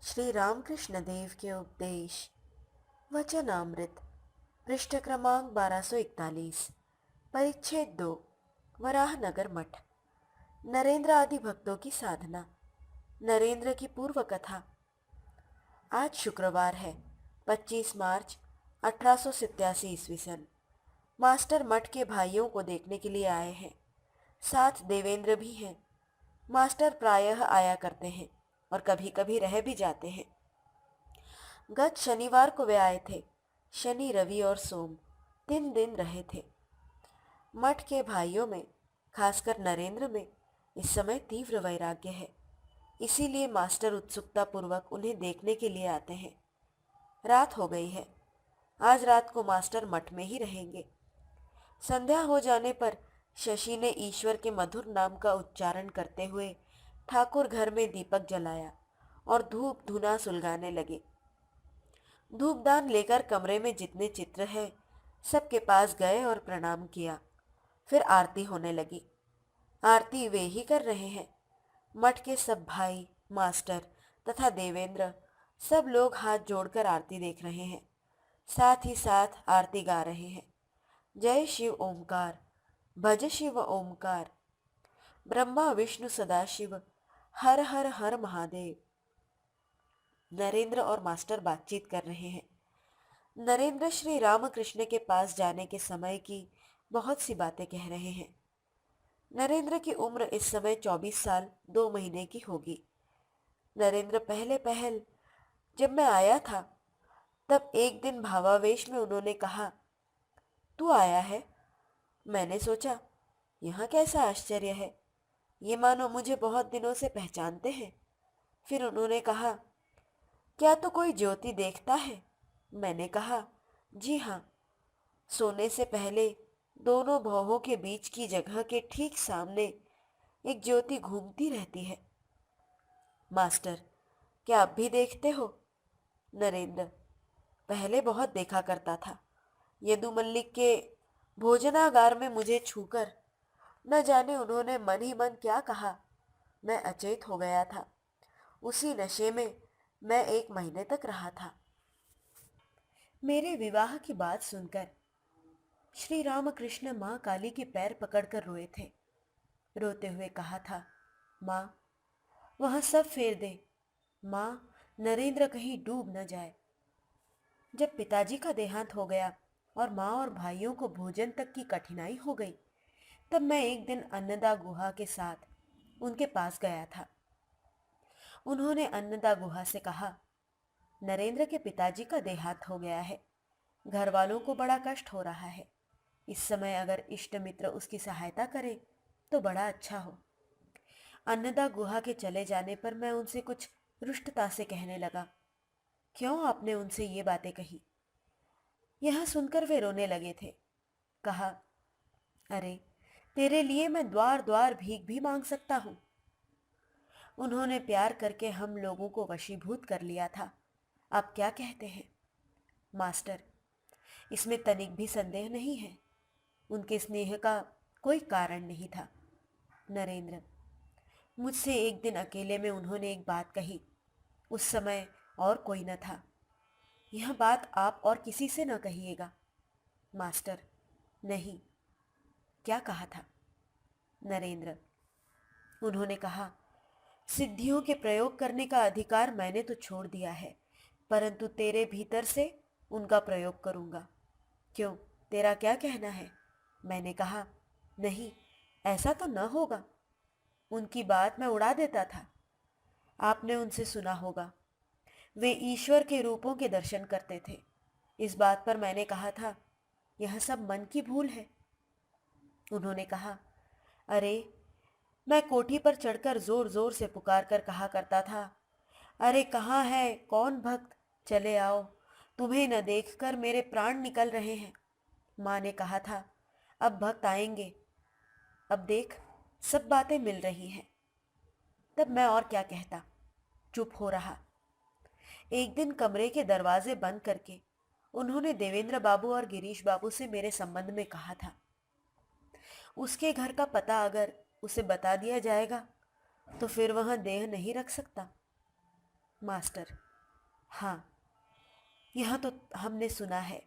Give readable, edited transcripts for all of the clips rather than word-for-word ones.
श्री रामकृष्ण देव के उपदेश वचनामृत पृष्ठ क्रमांक 1241 परिच्छेद 2 वराहनगर मठ। नरेंद्र आदि भक्तों की साधना। नरेंद्र की पूर्व कथा। आज शुक्रवार है 25 मार्च 1887 ईस्वी सन। मास्टर मठ के भाइयों को देखने के लिए आए हैं। साथ देवेंद्र भी हैं। मास्टर प्रायः आया करते हैं और कभी कभी रह भी जाते हैं। गत शनिवार को वे आए थे। शनि, रवि और सोम 3 दिन रहे थे। मठ के भाइयों में, खासकर नरेंद्र में, इस समय तीव्र वैराग्य है। इसीलिए मास्टर उत्सुकता पूर्वक उन्हें देखने के लिए आते हैं। रात हो गई है। आज रात को मास्टर मठ में ही रहेंगे। संध्या हो जाने पर शशि ने ईश्वर के मधुर नाम का उच्चारण करते हुए ठाकुर घर में दीपक जलाया और धूप धुना सुलगाने लगे। धूपदान लेकर कमरे में जितने चित्र हैं सबके पास गए और प्रणाम किया। फिर आरती होने लगी। आरती वे ही कर रहे हैं। मठ के सब भाई, मास्टर तथा देवेंद्र, सब लोग हाथ जोड़कर आरती देख रहे हैं। साथ ही साथ आरती गा रहे हैं। जय शिव ओमकार, भज शिव ओमकार, ब्रह्मा विष्णु सदाशिव, हर हर हर महादेव। नरेंद्र और मास्टर बातचीत कर रहे हैं। नरेंद्र श्री रामकृष्ण के पास जाने के समय की बहुत सी बातें कह रहे हैं। नरेंद्र की उम्र इस समय 24 साल 2 महीने की होगी। नरेंद्र पहले पहल जब मैं आया था तब एक दिन भावावेश में उन्होंने कहा, तू आया है? मैंने सोचा यहाँ कैसा आश्चर्य है, ये मानो मुझे बहुत दिनों से पहचानते हैं। फिर उन्होंने कहा, क्या तो कोई ज्योति देखता है? मैंने कहा, जी हाँ। सोने से पहले दोनों भौहों के बीच की जगह के ठीक सामने एक ज्योति घूमती रहती है। मास्टर, क्या अब भी देखते हो? नरेंद्र, पहले बहुत देखा करता था। यदु मल्लिक के भोजनागार में मुझे छूकर न जाने उन्होंने मन ही मन क्या कहा, मैं अचेत हो गया था। उसी नशे में मैं 1 महीने तक रहा था। मेरे विवाह की बात सुनकर श्री रामकृष्ण माँ काली के पैर पकड़कर रोए थे। रोते हुए कहा था, माँ, वहां सब फेर दे। माँ, नरेंद्र कहीं डूब न जाए। जब पिताजी का देहांत हो गया और माँ और भाइयों को भोजन तक की कठिनाई हो गई, तब मैं एक दिन अन्नदा गुहा के साथ उनके पास गया था। उन्होंने अन्नदा गुहा से कहा, नरेंद्र के पिताजी का देहांत हो गया है। घर वालों को बड़ा कष्ट हो रहा है। इस समय अगर इष्ट मित्र उसकी सहायता करे तो बड़ा अच्छा हो। अन्नदा गुहा के चले जाने पर मैं उनसे कुछ रुष्टता से कहने लगा, क्यों आपने उनसे ये बातें कही? यह सुनकर वे रोने लगे थे। कहा, अरे, तेरे लिए मैं द्वार द्वार भीख भी मांग सकता हूं। उन्होंने प्यार करके हम लोगों को वशीभूत कर लिया था। आप क्या कहते हैं? मास्टर, इसमें तनिक भी संदेह नहीं है। उनके स्नेह का कोई कारण नहीं था। नरेंद्र, मुझसे एक दिन अकेले में उन्होंने एक बात कही। उस समय और कोई न था। यह बात आप और किसी से न कहिएगा। मास्टर, नहीं। क्या कहा था? नरेंद्र, उन्होंने कहा, सिद्धियों के प्रयोग करने का अधिकार मैंने तो छोड़ दिया है, परंतु तेरे भीतर से उनका प्रयोग करूंगा। क्यों, तेरा क्या कहना है? मैंने कहा, नहीं, ऐसा तो न होगा। उनकी बात मैं उड़ा देता था। आपने उनसे सुना होगा, वे ईश्वर के रूपों के दर्शन करते थे। इस बात पर मैंने कहा था, यह सब मन की भूल है। उन्होंने कहा, अरे, मैं कोठी पर चढ़कर जोर जोर से पुकार कर कहा करता था, अरे कहाँ है कौन भक्त, चले आओ, तुम्हें न देखकर मेरे प्राण निकल रहे हैं। माँ ने कहा था, अब भक्त आएंगे। अब देख, सब बातें मिल रही हैं। तब मैं और क्या कहता, चुप हो रहा। एक दिन कमरे के दरवाजे बंद करके उन्होंने देवेंद्र बाबू और गिरीश बाबू से मेरे संबंध में कहा था। उसके घर का पता अगर उसे बता दिया जाएगा तो फिर वहां देह नहीं रख सकता। मास्टर, हाँ, यह तो हमने सुना है।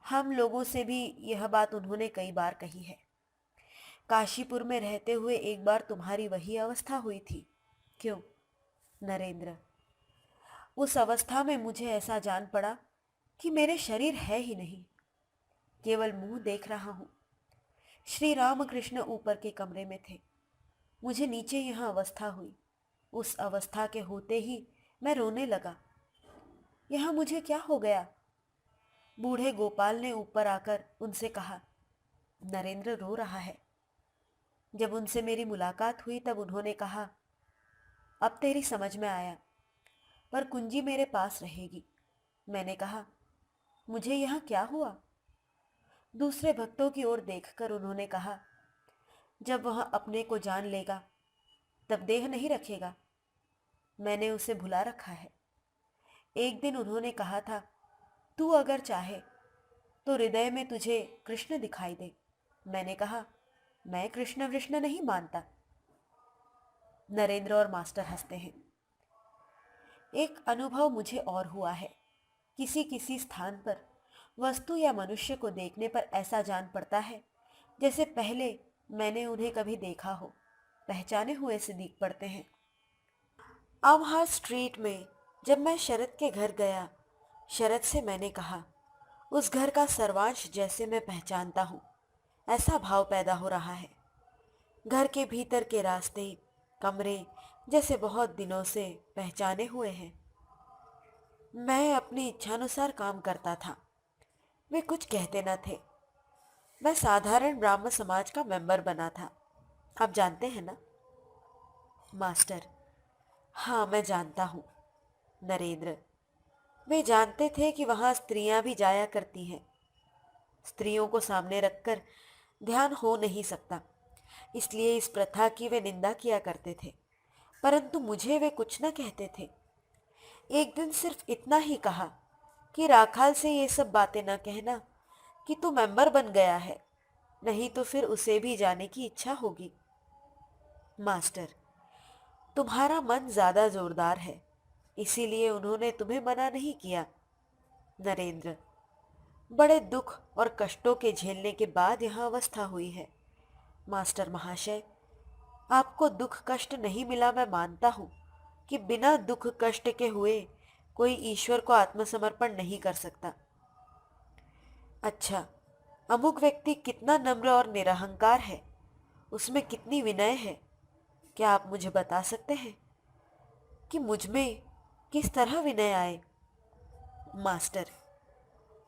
हम लोगों से भी यह बात उन्होंने कई बार कही है। काशीपुर में रहते हुए एक बार तुम्हारी वही अवस्था हुई थी। क्यों? नरेंद्र, उस अवस्था में मुझे ऐसा जान पड़ा कि मेरे शरीर है ही नहीं, केवल मुंह देख रहा हूं। श्री रामकृष्ण ऊपर के कमरे में थे, मुझे नीचे यह अवस्था हुई। उस अवस्था के होते ही मैं रोने लगा। यह मुझे क्या हो गया? बूढ़े गोपाल ने ऊपर आकर उनसे कहा, नरेंद्र रो रहा है। जब उनसे मेरी मुलाकात हुई तब उन्होंने कहा, अब तेरी समझ में आया, पर कुंजी मेरे पास रहेगी। मैंने कहा, मुझे यहाँ क्या हुआ? दूसरे भक्तों की ओर देखकर उन्होंने कहा, जब वह अपने को जान लेगा तब देह नहीं रखेगा। मैंने उसे भुला रखा है। एक दिन उन्होंने कहा था, तू अगर चाहे तो हृदय में तुझे कृष्ण दिखाई दे। मैंने कहा, मैं कृष्ण वृष्ण नहीं मानता। नरेंद्र और मास्टर हंसते हैं। एक अनुभव मुझे और हुआ है। किसी किसी स्थान पर वस्तु या मनुष्य को देखने पर ऐसा जान पड़ता है जैसे पहले मैंने उन्हें कभी देखा हो, पहचाने हुए से दिख पड़ते हैं। अमहा स्ट्रीट में जब मैं शरद के घर गया, शरद से मैंने कहा, उस घर का सर्वांश जैसे मैं पहचानता हूँ, ऐसा भाव पैदा हो रहा है। घर के भीतर के रास्ते, कमरे जैसे बहुत दिनों से पहचाने हुए हैं। मैं अपनी इच्छानुसार काम करता था, वे कुछ कहते न थे। मैं साधारण ब्राह्मण समाज का मेंबर बना था, आप जानते हैं ना? मास्टर, हाँ मैं जानता हूँ। नरेंद्र, वे जानते थे कि वहां स्त्रियां भी जाया करती हैं। स्त्रियों को सामने रखकर ध्यान हो नहीं सकता, इसलिए इस प्रथा की वे निंदा किया करते थे, परंतु मुझे वे कुछ न कहते थे। एक दिन सिर्फ इतना ही कहा कि राखाल से ये सब बातें न कहना कि तू मेंबर बन गया है, नहीं तो फिर उसे भी जाने की इच्छा होगी। मास्टर, तुम्हारा मन ज्यादा जोरदार है, इसीलिए उन्होंने तुम्हें मना नहीं किया। नरेंद्र, बड़े दुख और कष्टों के झेलने के बाद यह अवस्था हुई है। मास्टर महाशय, आपको दुख कष्ट नहीं मिला मैं मानता हूं कि बिना दुख कष्ट के हुए कोई ईश्वर को आत्मसमर्पण नहीं कर सकता। अच्छा, अमुक व्यक्ति कितना नम्र और निरहंकार है, उसमें कितनी विनय है, क्या आप मुझे बता सकते हैं कि मुझ में किस तरह विनय आए? मास्टर,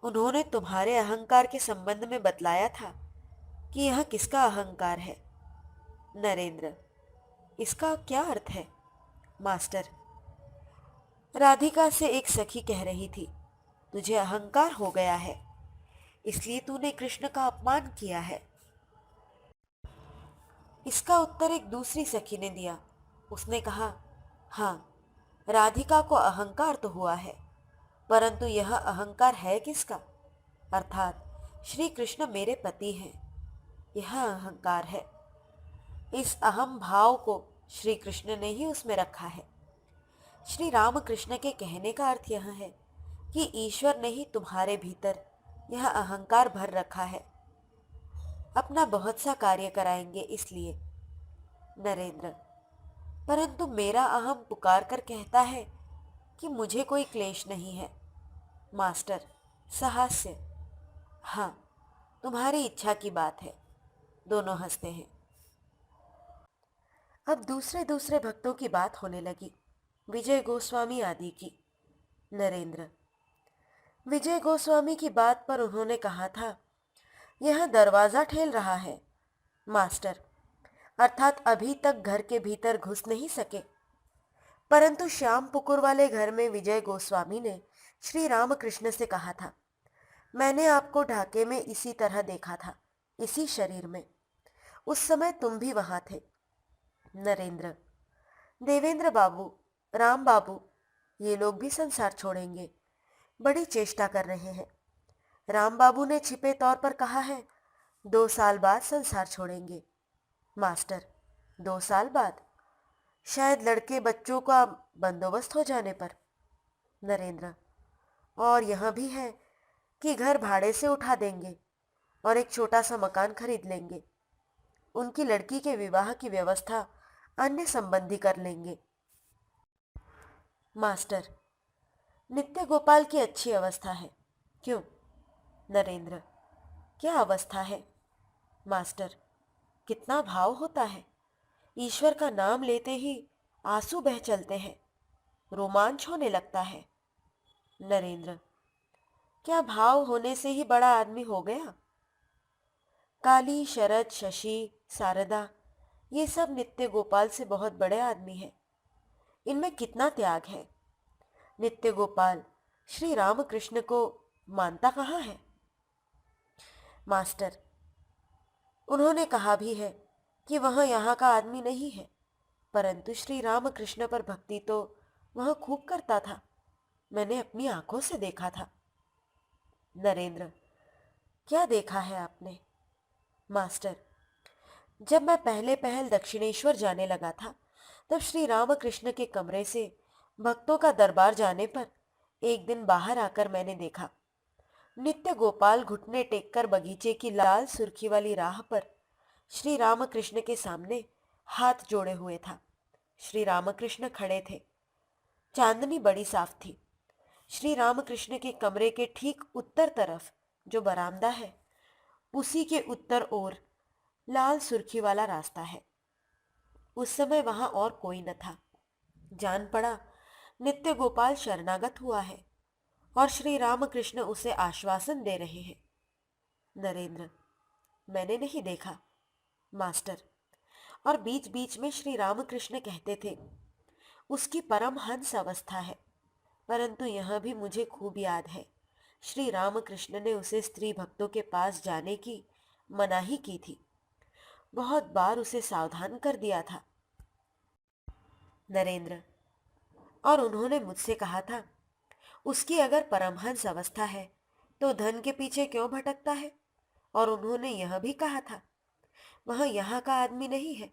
उन्होंने तुम्हारे अहंकार के संबंध में बतलाया था कि यह किसका अहंकार है। नरेंद्र, इसका क्या अर्थ है? मास्टर, राधिका से एक सखी कह रही थी, तुझे अहंकार हो गया है, इसलिए तूने कृष्ण का अपमान किया है। इसका उत्तर एक दूसरी सखी ने दिया। उसने कहा, हाँ, राधिका को अहंकार तो हुआ है, परंतु यह अहंकार है किसका? अर्थात श्री कृष्ण मेरे पति हैं, यह अहंकार है। इस अहम भाव को श्री कृष्ण ने ही उसमें रखा है। श्री रामकृष्ण के कहने का अर्थ यह है कि ईश्वर ने ही तुम्हारे भीतर यह अहंकार भर रखा है, अपना बहुत सा कार्य कराएंगे इसलिए। नरेंद्र, परंतु मेरा अहम पुकार कर कहता है कि मुझे कोई क्लेश नहीं है। मास्टर, सहास्य, हाँ, तुम्हारी इच्छा की बात है। दोनों हंसते हैं। अब दूसरे दूसरे भक्तों की बात होने लगी, विजय गोस्वामी आदि की। नरेंद्र, विजय गोस्वामी की बात पर उन्होंने कहा था, यह दरवाजा ठेल रहा है। मास्टर, अर्थात अभी तक घर के भीतर घुस नहीं सके, परंतु श्याम पुकुर वाले घर में विजय गोस्वामी ने श्री रामकृष्ण से कहा था, मैंने आपको ढाके में इसी तरह देखा था, इसी शरीर में। उस समय तुम भी वहां थे। नरेंद्र, देवेंद्र बाबू, राम बाबू, ये लोग भी संसार छोड़ेंगे, बड़ी चेष्टा कर रहे हैं। राम बाबू ने छिपे तौर पर कहा है, 2 साल बाद संसार छोड़ेंगे। मास्टर, 2 साल बाद? शायद लड़के बच्चों का बंदोबस्त हो जाने पर। नरेंद्र, और यह भी है कि घर भाड़े से उठा देंगे और एक छोटा सा मकान खरीद लेंगे। उनकी लड़की के विवाह की व्यवस्था अन्य संबंधी कर लेंगे। मास्टर, नित्य गोपाल की अच्छी अवस्था है। क्यों? नरेंद्र, क्या अवस्था है? मास्टर, कितना भाव होता है। ईश्वर का नाम लेते ही आंसू बह चलते हैं, रोमांच होने लगता है। नरेंद्र, क्या भाव होने से ही बड़ा आदमी हो गया? काली, शरद, शशि, शारदा, ये सब नित्य गोपाल से बहुत बड़े आदमी हैं। इनमें कितना त्याग है। नित्य गोपाल श्री रामकृष्ण को मानता कहाँ है? मास्टर, उन्होंने कहा भी है कि वह यहाँ का आदमी नहीं है, परंतु श्री रामकृष्ण पर भक्ति तो वह खूब करता था। मैंने अपनी आंखों से देखा था। नरेंद्र, क्या देखा है आपने? मास्टर, जब मैं पहले पहल दक्षिणेश्वर जाने लगा था, तब श्री रामकृष्ण के कमरे से भक्तों का दरबार जाने पर एक दिन बाहर आकर मैंने देखा, नित्य गोपाल घुटने टेककर बगीचे की लाल सुर्खी वाली राह पर श्री रामकृष्ण के सामने हाथ जोड़े हुए था। श्री रामकृष्ण खड़े थे। चांदनी बड़ी साफ थी। श्री रामकृष्ण के कमरे के ठीक उत्तर तरफ जो बरामदा है, उसी के उत्तर ओर लाल सुर्खी वाला रास्ता है। उस समय वहां और कोई न था। जान पड़ा नित्य गोपाल शरणागत हुआ है और श्री रामकृष्ण उसे आश्वासन दे रहे हैं। नरेंद्र, मैंने नहीं देखा। मास्टर, और बीच बीच में श्री रामकृष्ण कहते थे, उसकी परम हंस अवस्था है। परंतु यह भी मुझे खूब याद है, श्री रामकृष्ण ने उसे स्त्री भक्तों के पास जाने की मनाही की थी। बहुत बार उसे सावधान कर दिया था। नरेंद्र, और उन्होंने मुझसे कहा था, उसकी अगर परमहंस अवस्था है तो धन के पीछे क्यों भटकता है? और उन्होंने यह भी कहा था, वह यहाँ का आदमी नहीं है।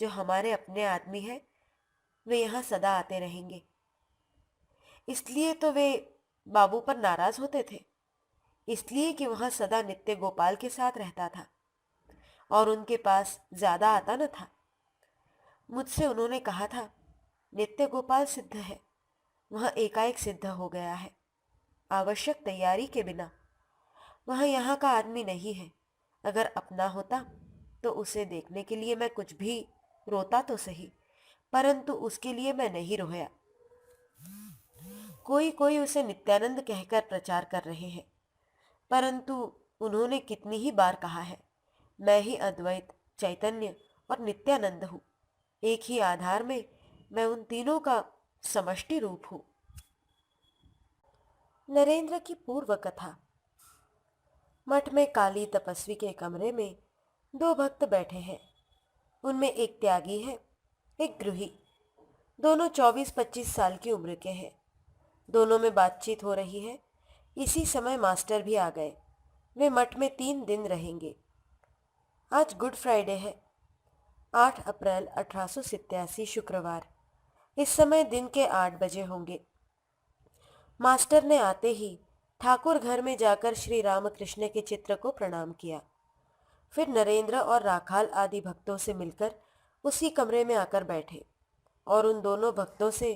जो हमारे अपने आदमी है वे यहाँ सदा आते रहेंगे। इसलिए तो वे बाबू पर नाराज होते थे, इसलिए कि वह सदा नित्य गोपाल के साथ रहता था और उनके पास ज्यादा आता न था। मुझसे उन्होंने कहा था, नित्य गोपाल सिद्ध है, वह एकाएक सिद्ध हो गया है, आवश्यक तैयारी के बिना। वह यहाँ का आदमी नहीं है। अगर अपना होता तो उसे देखने के लिए मैं कुछ भी रोता तो सही, परंतु उसके लिए मैं नहीं रोया। कोई कोई उसे नित्यानंद कहकर प्रचार कर रहे हैं, परंतु उन्होंने कितनी ही बार कहा है, मैं ही अद्वैत, चैतन्य और नित्यानंद हूँ। एक ही आधार में मैं उन तीनों का समष्टि रूप हूँ। नरेंद्र की पूर्व कथा। मठ में काली तपस्वी के कमरे में दो भक्त बैठे हैं। उनमें एक त्यागी है, एक गृही। दोनों 24-25 साल की उम्र के हैं। दोनों में बातचीत हो रही है। इसी समय मास्टर भी आ गए। वे मठ में 3 दिन रहेंगे। आज गुड फ्राइडे है, 8 अप्रैल 1887 शुक्रवार। इस समय दिन के 8 बजे होंगे। मास्टर ने आते ही ठाकुर घर में जाकर श्री रामकृष्ण के चित्र को प्रणाम किया। फिर नरेंद्र और राखाल आदि भक्तों से मिलकर उसी कमरे में आकर बैठे और उन दोनों भक्तों से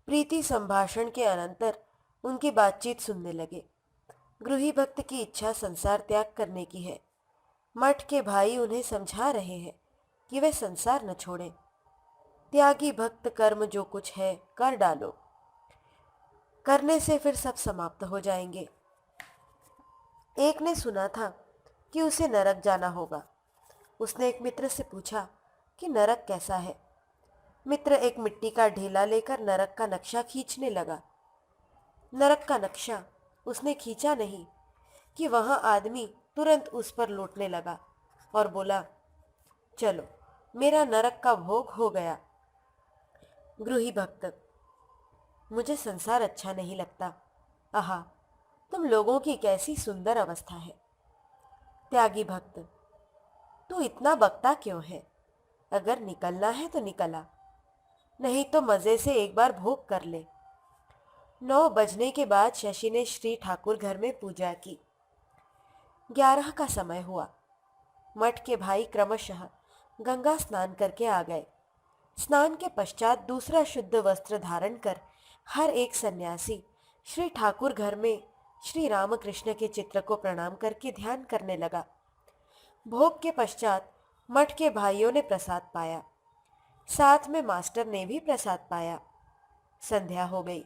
प्रीति संभाषण के अनंतर उनकी बातचीत सुनने लगे। गृही भक्त की इच्छा संसार त्याग करने की है। मठ के भाई उन्हें समझा रहे हैं कि वे संसार न छोड़ें। त्यागी भक्त, कर्म जो कुछ है कर डालो, करने से फिर सब समाप्त हो जाएंगे। एक ने सुना था कि उसे नरक जाना होगा। उसने एक मित्र से पूछा कि नरक कैसा है। मित्र एक मिट्टी का ढेला लेकर नरक का नक्शा खींचने लगा। नरक का नक्शा उसने खींचा नहीं कि वहां आदमी तुरंत उस पर लौटने लगा और बोला, चलो मेरा नरक का भोग हो गया। गृही भक्त, मुझे संसार अच्छा नहीं लगता। आहा, तुम लोगों की कैसी सुंदर अवस्था है। त्यागी भक्त, तू इतना बकता क्यों है? अगर निकलना है तो निकला, नहीं तो मजे से एक बार भोग कर ले। 9 बजने के बाद शशि ने श्री ठाकुर घर में पूजा की। 11 का समय हुआ। मठ के भाई क्रमशः गंगा स्नान करके आ गए। स्नान के पश्चात दूसरा शुद्ध वस्त्र धारण कर हर एक सन्यासी श्री ठाकुर घर में श्री रामकृष्ण के चित्र को प्रणाम करके ध्यान करने लगा। भोग के पश्चात मठ के भाइयों ने प्रसाद पाया। साथ में मास्टर ने भी प्रसाद पाया। संध्या हो गई।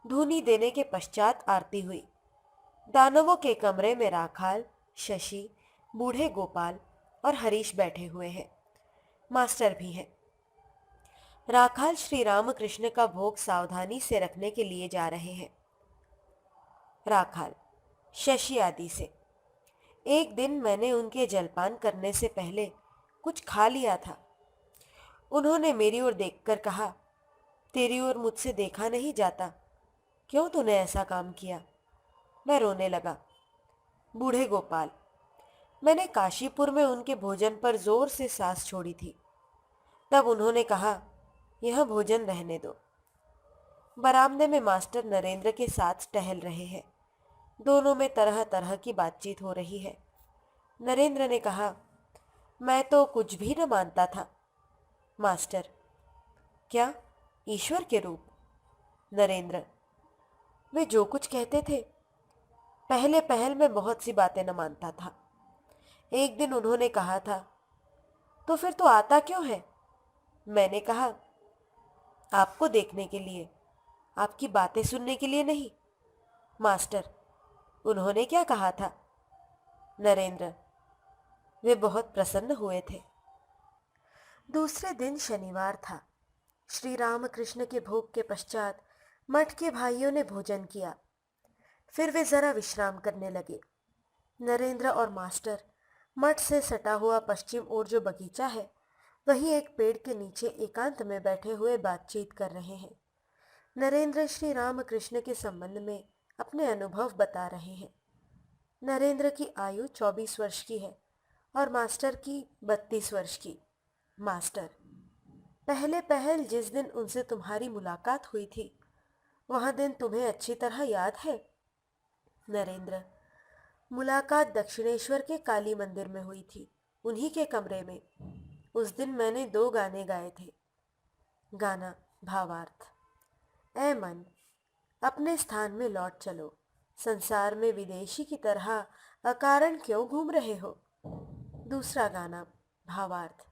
धूनी देने के पश्चात आरती हुई। दानवों के कमरे में राखाल, शशि, बूढ़े गोपाल और हरीश बैठे हुए हैं। मास्टर भी हैं। राखाल श्री रामकृष्ण का भोग सावधानी से रखने के लिए जा रहे हैं। राखाल शशि आदि से, एक दिन मैंने उनके जलपान करने से पहले कुछ खा लिया था। उन्होंने मेरी ओर देखकर कहा, तेरी ओर मुझसे देखा नहीं जाता, क्यों तूने ऐसा काम किया? मैं रोने लगा। बूढ़े गोपाल, मैंने काशीपुर में उनके भोजन पर जोर से सांस छोड़ी थी। तब उन्होंने कहा, यह भोजन रहने दो। बरामदे में मास्टर नरेंद्र के साथ टहल रहे हैं। दोनों में तरह तरह की बातचीत हो रही है। नरेंद्र ने कहा, मैं तो कुछ भी न मानता था। मास्टर, क्या? ईश्वर के रूप? नरेंद्र, वे जो कुछ कहते थे, पहले पहल में बहुत सी बातें न मानता था। एक दिन उन्होंने कहा था, तो फिर तू आता क्यों है? मैंने कहा, आपको देखने के लिए, आपकी बातें सुनने के लिए नहीं। मास्टर, उन्होंने क्या कहा था? नरेंद्र, वे बहुत प्रसन्न हुए थे। दूसरे दिन शनिवार था। श्री रामकृष्ण के भोग के पश्चात मठ के भाइयों ने भोजन किया। फिर वे जरा विश्राम करने लगे। नरेंद्र और मास्टर मठ से सटा हुआ पश्चिम ओर जो बगीचा है, वहीं एक पेड़ के नीचे एकांत में बैठे हुए बातचीत कर रहे हैं। नरेंद्र श्री रामकृष्ण के संबंध में अपने अनुभव बता रहे हैं। नरेंद्र की आयु 24 वर्ष की है और मास्टर की 32 वर्ष की। मास्टर, पहले पहल जिस दिन उनसे तुम्हारी मुलाकात हुई थी, वह दिन तुम्हें अच्छी तरह याद है? नरेंद्र, मुलाकात दक्षिणेश्वर के काली मंदिर में हुई थी, उन्हीं के कमरे में। उस दिन मैंने 2 गाने गाए थे। गाना भावार्थ। ऐ मन, अपने स्थान में लौट चलो। संसार में विदेशी की तरह अकारण क्यों घूम रहे हो? दूसरा गाना भावार्थ।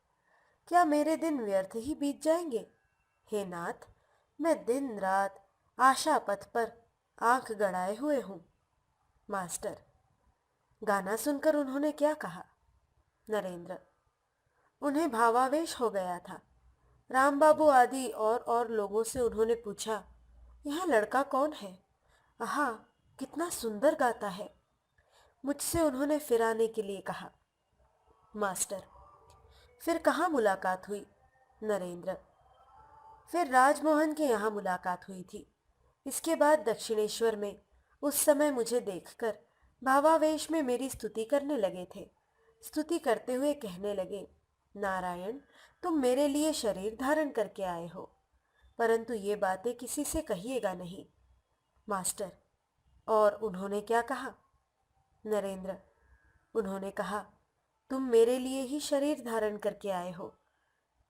क्या मेरे दिन व्यर्थ ही बीत जाएंगे? हे नाथ, मैं दिन रात आशा पथ पर आंख गड़ाए हुए हूँ। मास्टर, गाना सुनकर उन्होंने क्या कहा? नरेंद्र, उन्हें भावावेश हो गया था। राम बाबू आदि और लोगों से उन्होंने पूछा, यह लड़का कौन है? आहा, कितना सुंदर गाता है। मुझसे उन्होंने फिर आने के लिए कहा। मास्टर, फिर कहाँ मुलाकात हुई? नरेंद्र, फिर राजमोहन के यहाँ मुलाकात हुई थी। इसके बाद दक्षिणेश्वर में। उस समय मुझे देखकर भावावेश में मेरी स्तुति करने लगे थे। स्तुति करते हुए कहने लगे, नारायण, तुम मेरे लिए शरीर धारण करके आए हो, परंतु ये बातें किसी से कहिएगा नहीं। मास्टर, और उन्होंने क्या कहा? नरेंद्र, उन्होंने कहा, तुम मेरे लिए ही शरीर धारण करके आए हो।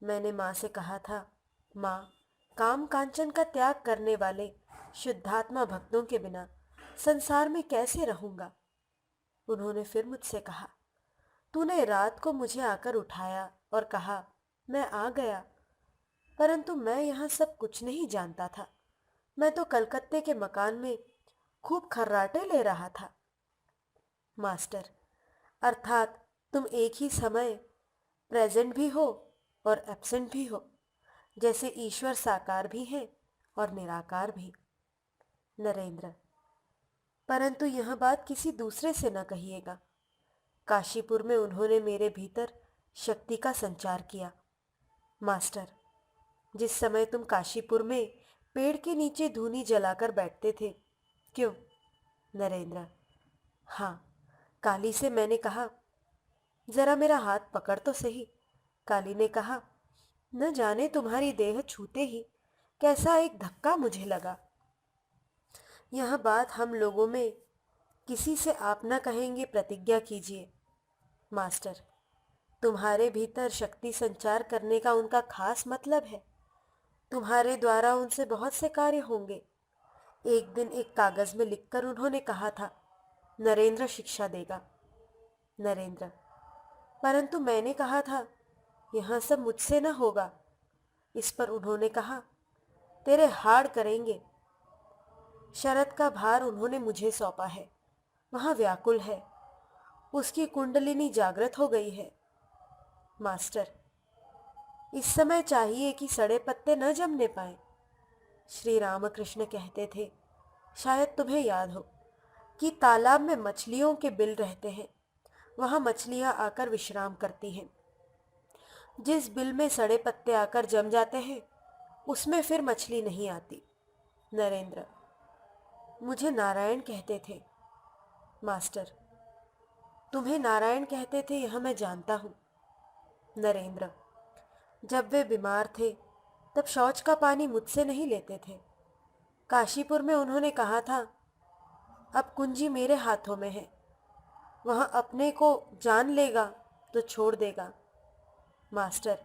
मैंने माँ से कहा था, माँ, काम कांचन का त्याग करने वाले शुद्धात्मा भक्तों के बिना संसार में कैसे रहूंगा? उन्होंने फिर मुझसे कहा, तूने रात को मुझे आकर उठाया और कहा, मैं आ गया, परंतु मैं यहाँ सब कुछ नहीं जानता था। मैं तो कलकत्ते के मकान में खूब खर्राटे ले रहा था। मास्टर, अर्थात तुम एक ही समय प्रेजेंट भी हो और एब्सेंट भी हो, जैसे ईश्वर साकार भी है और निराकार भी। नरेंद्र, परंतु यह बात किसी दूसरे से न कहिएगा। काशीपुर में उन्होंने मेरे भीतर शक्ति का संचार किया। मास्टर, जिस समय तुम काशीपुर में पेड़ के नीचे धूनी जलाकर बैठते थे, क्यों? नरेंद्र, हाँ, काली से मैंने कहा, जरा मेरा हाथ पकड़ तो सही। काली ने कहा, न जाने तुम्हारी देह छूते ही कैसा एक धक्का मुझे लगा। यह बात हम लोगों में किसी से आप न कहेंगे प्रतिज्ञा कीजिए। मास्टर, तुम्हारे भीतर शक्ति संचार करने का उनका खास मतलब है। तुम्हारे द्वारा उनसे बहुत से कार्य होंगे। एक दिन एक कागज में लिखकर उन्होंने कहा था, नरेंद्र शिक्षा देगा। नरेंद्र, परंतु मैंने कहा था यह सब मुझसे न होगा। इस पर उन्होंने कहा, तेरे हाड़ करेंगे। शरद का भार उन्होंने मुझे सौंपा है। वह व्याकुल है, उसकी कुंडलिनी जागृत हो गई है। मास्टर, इस समय चाहिए कि सड़े पत्ते न जमने पाए। श्री रामकृष्ण कहते थे, शायद तुम्हें याद हो, कि तालाब में मछलियों के बिल रहते हैं। वहां मछलियां आकर विश्राम करती हैं। जिस बिल में सड़े पत्ते आकर जम जाते हैं उसमें फिर मछली नहीं आती। नरेंद्र, मुझे नारायण कहते थे। मास्टर, तुम्हें नारायण कहते थे यह मैं जानता हूँ। नरेंद्र, जब वे बीमार थे तब शौच का पानी मुझसे नहीं लेते थे। काशीपुर में उन्होंने कहा था, अब कुंजी मेरे हाथों में है, वह अपने को जान लेगा तो छोड़ देगा। मास्टर,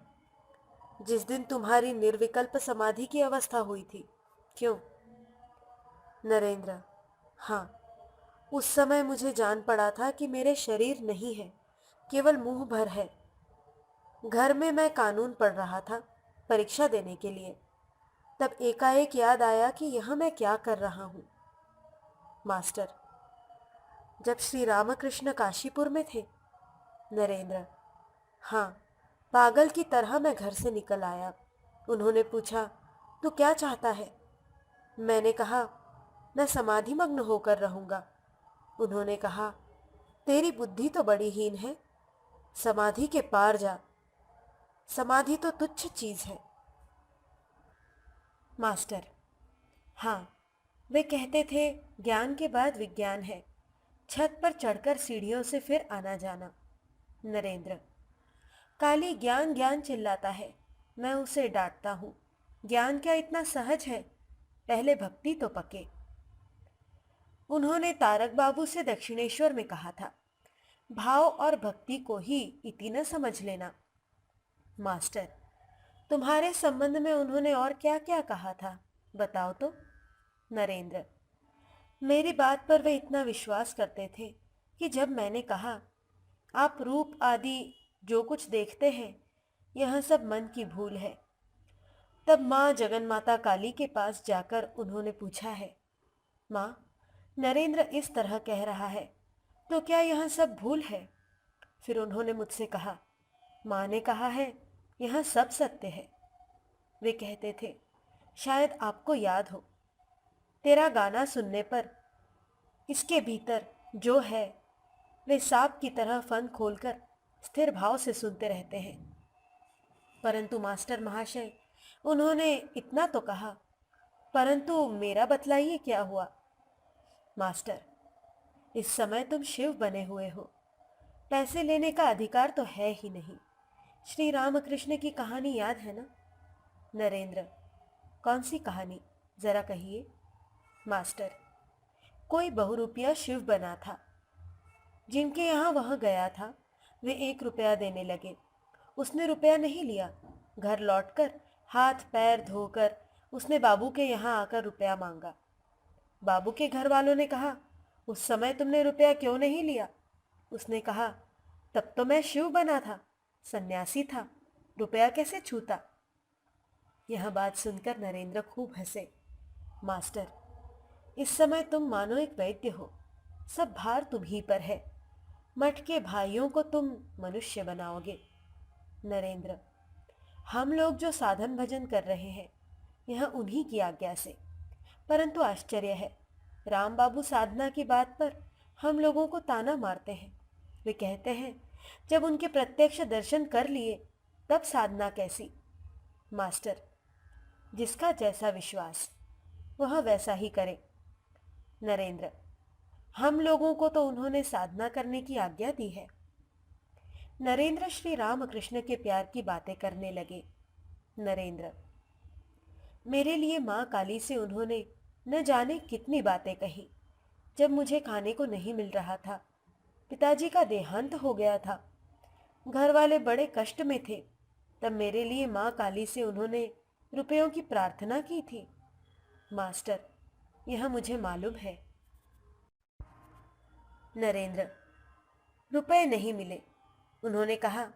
जिस दिन तुम्हारी निर्विकल्प समाधि की अवस्था हुई थी, क्यों? नरेंद्र, हाँ, उस समय मुझे जान पड़ा था कि मेरे शरीर नहीं है, केवल मुंह भर है। घर में मैं कानून पढ़ रहा था परीक्षा देने के लिए। तब एकाएक याद आया कि यह मैं क्या कर रहा हूँ। मास्टर, जब श्री रामकृष्ण काशीपुर में थे? नरेंद्र, हाँ, पागल की तरह मैं घर से निकल आया। उन्होंने पूछा, तू क्या चाहता है? मैंने कहा, मैं समाधि मग्न होकर रहूंगा। उन्होंने कहा, तेरी बुद्धि तो बड़ी हीन है, समाधि के पार जा। समाधि तो तुच्छ चीज है। मास्टर, हाँ, वे कहते थे ज्ञान के बाद विज्ञान है, छत पर चढ़कर सीढ़ियों से फिर आना जाना। नरेंद्र, काली ज्ञान ज्ञान चिल्लाता है, मैं उसे डांटता हूँ। ज्ञान क्या इतना सहज है? पहले भक्ति तो पके। उन्होंने तारक बाबू से दक्षिणेश्वर में कहा था, भाव और भक्ति को ही इति न समझ लेना। मास्टर, तुम्हारे संबंध में उन्होंने और क्या क्या कहा था, बताओ तो। नरेंद्र, मेरी बात पर वे इतना विश्वास करते थे कि जब मैंने कहा, आप रूप आदि जो कुछ देखते हैं यह सब मन की भूल है, तब माँ जगन माता काली के पास जाकर उन्होंने पूछा है, माँ, नरेंद्र इस तरह कह रहा है तो क्या यह सब भूल है? फिर उन्होंने मुझसे कहा, माँ ने कहा है यह सब सत्य है। वे कहते थे, शायद आपको याद हो, तेरा गाना सुनने पर इसके भीतर जो है वे सांप की तरह फन खोलकर स्थिर भाव से सुनते रहते हैं। परंतु मास्टर महाशय, उन्होंने इतना तो कहा, परंतु मेरा बतलाइए क्या हुआ? मास्टर, इस समय तुम शिव बने हुए हो, पैसे लेने का अधिकार तो है ही नहीं। श्री रामकृष्ण की कहानी याद है ना? नरेंद्र, कौन सी कहानी, जरा कहिए। मास्टर, कोई बहुरूपिया शिव बना था। जिनके यहाँ वह गया था वे 1 रुपया देने लगे। उसने रुपया नहीं लिया। घर लौटकर हाथ पैर धोकर उसने बाबू के यहाँ आकर रुपया मांगा। बाबू के घर वालों ने कहा, उस समय तुमने रुपया क्यों नहीं लिया? उसने कहा, तब तो मैं शिव बना था, सन्यासी था, रुपया कैसे छूता? यह बात सुनकर नरेंद्र खूब हंसे। मास्टर, इस समय तुम मानो एक वैद्य हो, सब भार तुम ही पर है। मठ के भाइयों को तुम मनुष्य बनाओगे। नरेंद्र, हम लोग जो साधन भजन कर रहे हैं यह उन्हीं की आज्ञा से। परंतु आश्चर्य है, राम बाबू साधना की बात पर हम लोगों को ताना मारते हैं। वे कहते हैं जब उनके प्रत्यक्ष दर्शन कर लिए तब साधना कैसी? मास्टर, जिसका जैसा विश्वास वह वैसा ही करे। नरेंद्र, हम लोगों को तो उन्होंने साधना करने की आज्ञा दी है। नरेंद्र श्री रामकृष्ण के प्यार की बातें करने लगे। नरेंद्र। मेरे लिए माँ काली से उन्होंने न जाने कितनी बातें कही। जब मुझे खाने को नहीं मिल रहा था, पिताजी का देहांत हो गया था, घर वाले बड़े कष्ट में थे, तब मेरे लिए माँ काली से उन्होंने रुपयों की प्रार्थना की थी। मास्टर, यह मुझे मालूम है। नरेंद्र। रुपए नहीं मिले। उन्होंने कहा,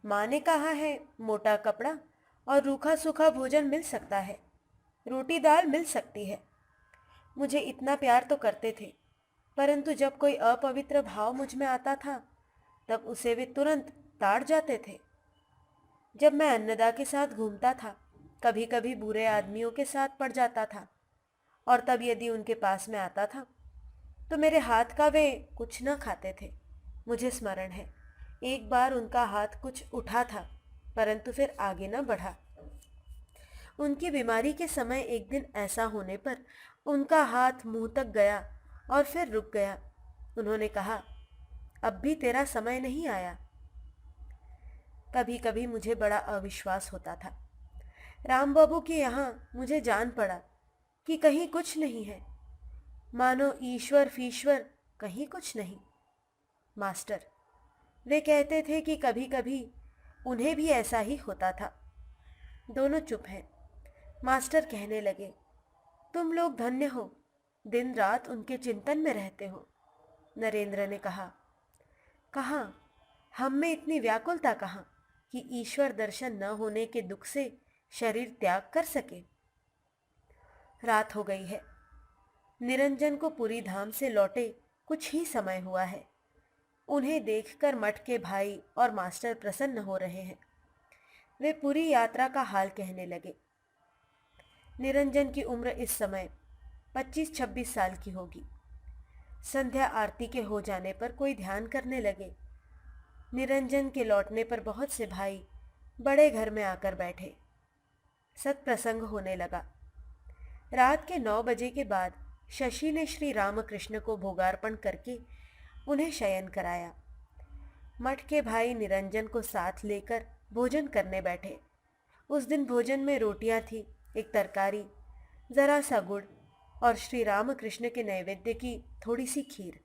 माँ ने कहा है मोटा कपड़ा और रूखा सूखा भोजन मिल सकता है, रोटी दाल मिल सकती है। मुझे इतना प्यार तो करते थे, परंतु जब कोई अपवित्र भाव मुझ में आता था, तब उसे वे तुरंत ताड़ जाते थे। जब मैं अन्नदा के साथ घूमता था, कभी कभी बुरे आदमियों के साथ पड़ जाता था, और तब यदि उनके पास में आता था तो मेरे हाथ का वे कुछ न खाते थे। मुझे स्मरण है, एक बार उनका हाथ कुछ उठा था, परंतु फिर आगे न बढ़ा। उनकी बीमारी के समय एक दिन ऐसा होने पर उनका हाथ मुंह तक गया और फिर रुक गया। उन्होंने कहा, अब भी तेरा समय नहीं आया। कभी कभी मुझे बड़ा अविश्वास होता था। राम बाबू के यहाँ मुझे जान पड़ा कि कहीं कुछ नहीं है, मानो ईश्वर फीश्वर कहीं कुछ नहीं। मास्टर, वे कहते थे कि कभी कभी उन्हें भी ऐसा ही होता था। दोनों चुप हैं। मास्टर कहने लगे, तुम लोग धन्य हो, दिन रात उनके चिंतन में रहते हो। नरेंद्र ने कहा, कहाँ, हम में इतनी व्याकुलता कहाँ कि ईश्वर दर्शन न होने के दुख से शरीर त्याग कर सके। रात हो गई है। निरंजन को पुरी धाम से लौटे कुछ ही समय हुआ है। उन्हें देखकर मठ के भाई और मास्टर प्रसन्न हो रहे हैं। वे पूरी यात्रा का हाल कहने लगे। निरंजन की उम्र इस समय 25-26 साल की होगी। संध्या आरती के हो जाने पर कोई ध्यान करने लगे। निरंजन के लौटने पर बहुत से भाई बड़े घर में आकर बैठे। सत्प्रसंग होने लगा। रात के 9 बजे के बाद शशि ने श्री रामकृष्ण को भोगार्पण करके उन्हें शयन कराया। मठ के भाई निरंजन को साथ लेकर भोजन करने बैठे। उस दिन भोजन में रोटियां थी, एक तरकारी, जरा सा गुड़ और श्री रामकृष्ण के नैवेद्य की थोड़ी सी खीर।